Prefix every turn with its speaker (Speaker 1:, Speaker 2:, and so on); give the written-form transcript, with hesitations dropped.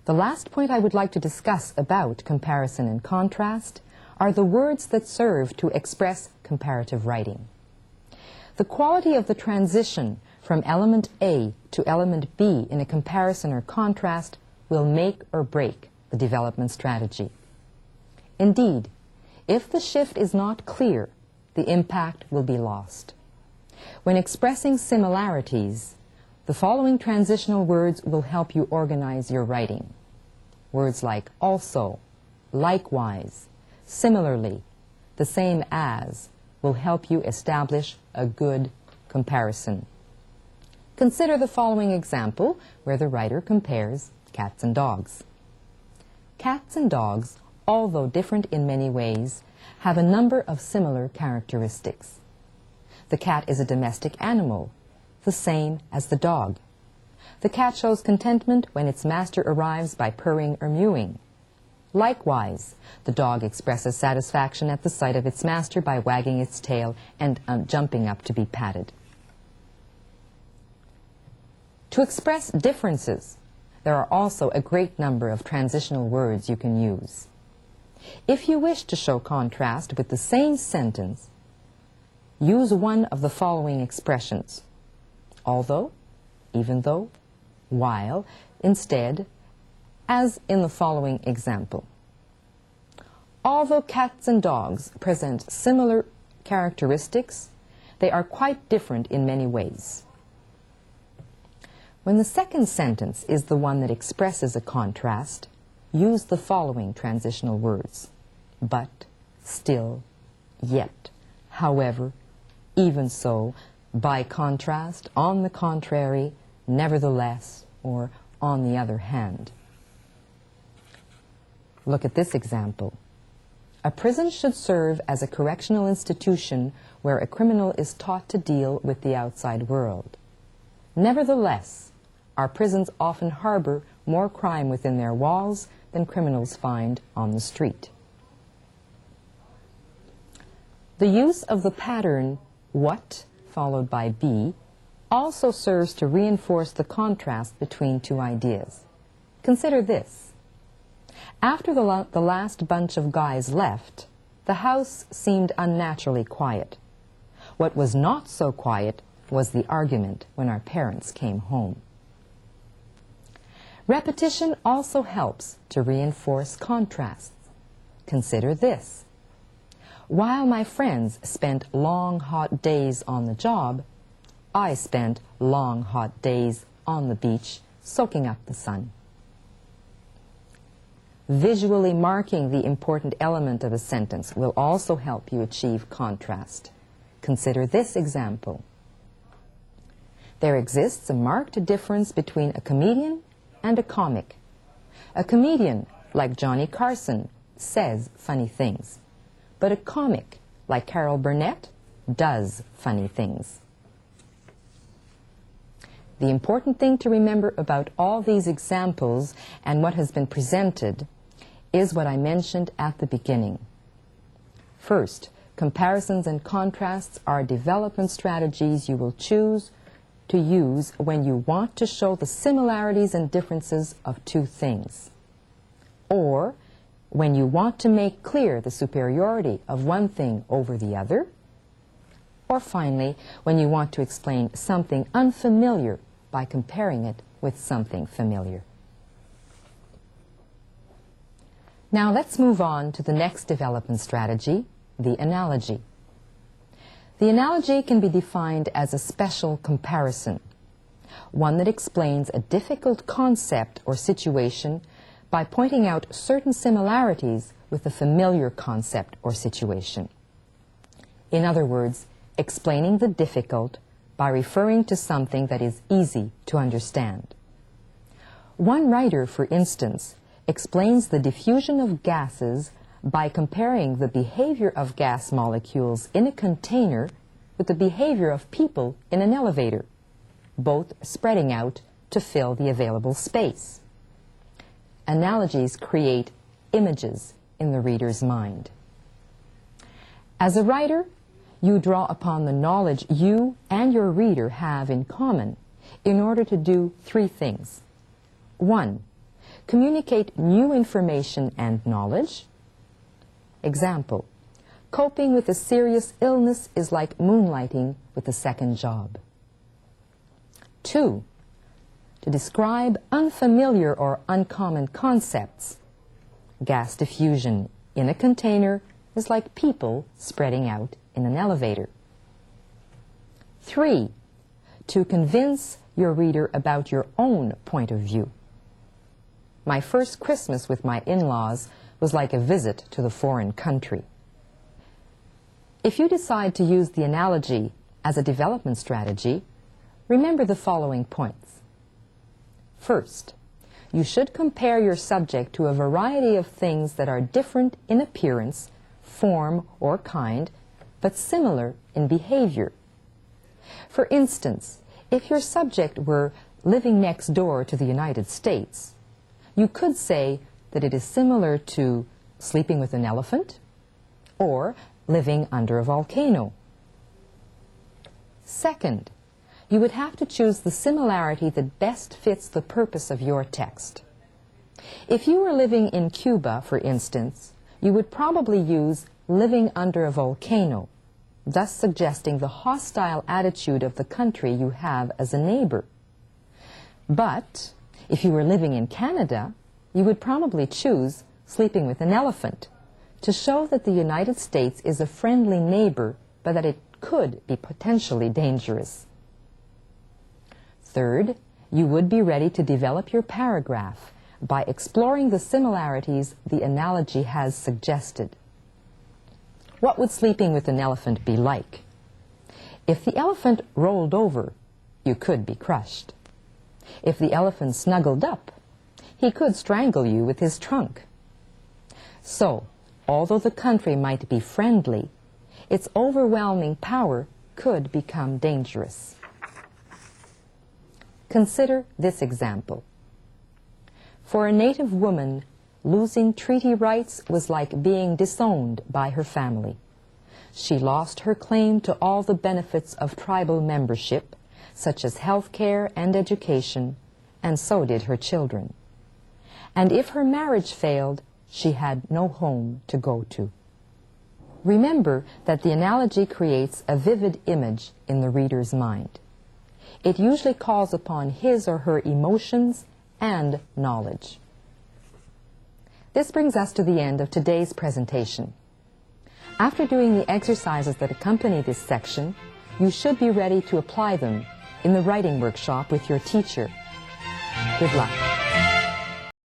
Speaker 1: The last point I would like to discuss about comparison and contrast are the words that serve to express comparative writing. The quality of the transition from element A to element B in a comparison or contrast will make or break the development strategy. Indeed, if the shift is not clear, the impact will be lost. When expressing similarities, the following transitional words will help you organize your writing. Words like also, likewise, similarly, the same as will help you establish a good comparison. Consider the following example where the writer compares cats and dogs. Cats and dogs, although different in many ways, have a number of similar characteristics. The cat is a domestic animal, the same as the dog. The cat shows contentment when its master arrives by purring or mewing. Likewise, the dog expresses satisfaction at the sight of its master by wagging its tail and jumping up to be patted. To express differences, there are also a great number of transitional words you can use. If you wish to show contrast with the same sentence, use one of the following expressions: although, even though, while, instead, as in the following example. Although cats and dogs present similar characteristics, they are quite different in many ways. When the second sentence is the one that expresses a contrast, use the following transitional words: but, still, yet, however, even so, by contrast, on the contrary, nevertheless, or on the other hand. Look at this example. A prison should serve as a correctional institution where a criminal is taught to deal with the outside world. Nevertheless, our prisons often harbor more crime within their walls than criminals find on the street. The use of the pattern what followed by be also serves to reinforce the contrast between two ideas. Consider this. After the last bunch of guys left, the house seemed unnaturally quiet. What was not so quiet was the argument when our parents came home. Repetition also helps to reinforce contrasts. Consider this. While my friends spent long, hot days on the job, I spent long, hot days on the beach soaking up the sun. Visually marking the important element of a sentence will also help you achieve contrast. Consider this example. There exists a marked difference between a comedian and a comic. A comedian, like Johnny Carson, says funny things, but a comic, like Carol Burnett, does funny things. The important thing to remember about all these examples and what has been presented is what I mentioned at the beginning. First, comparisons and contrasts are development strategies you will choose to use when you want to show the similarities and differences of two things, or when you want to make clear the superiority of one thing over the other, or finally, when you want to explain something unfamiliar by comparing it with something familiar. Now let's move on to the next development strategy, the analogy. The analogy can be defined as a special comparison, one that explains a difficult concept or situation by pointing out certain similarities with a familiar concept or situation. In other words, explaining the difficult by referring to something that is easy to understand. One writer, for instance, explains the diffusion of gases by comparing the behavior of gas molecules in a container with the behavior of people in an elevator, both spreading out to fill the available space. Analogies create images in the reader's mind. As a writer, you draw upon the knowledge you and your reader have in common in order to do three things. 1. Communicate new information and knowledge. Example, coping with a serious illness is like moonlighting with a second job. 2. To describe unfamiliar or uncommon concepts. Gas diffusion in a container is like people spreading out in an elevator. 3. To convince your reader about your own point of view. My first Christmas with my in-laws was like a visit to the foreign country. If you decide to use the analogy as a development strategy, remember the following points. First, you should compare your subject to a variety of things that are different in appearance, form, or kind, but similar in behavior. For instance, if your subject were living next door to the United States, you could say that it is similar to sleeping with an elephant or living under a volcano. Second, you would have to choose the similarity that best fits the purpose of your text. If you were living in Cuba, for instance, you would probably use living under a volcano, thus suggesting the hostile attitude of the country you have as a neighbor. But if you were living in Canada, you would probably choose sleeping with an elephant to show that the United States is a friendly neighbor, but that it could be potentially dangerous. Third, you would be ready to develop your paragraph by exploring the similarities the analogy has suggested. What would sleeping with an elephant be like? If the elephant rolled over, you could be crushed. If the elephant snuggled up, he could strangle you with his trunk. So, although the country might be friendly, its overwhelming power could become dangerous. Consider this example. For a native woman, losing treaty rights was like being disowned by her family. She lost her claim to all the benefits of tribal membership, such as health care and education, and so did her children. And if her marriage failed, she had no home to go to. Remember that the analogy creates a vivid image in the reader's mind. It usually calls upon his or her emotions and knowledge. This brings us to the end of today's presentation. After doing the exercises that accompany this section, you should be ready to apply them in the writing workshop with your teacher. Good luck.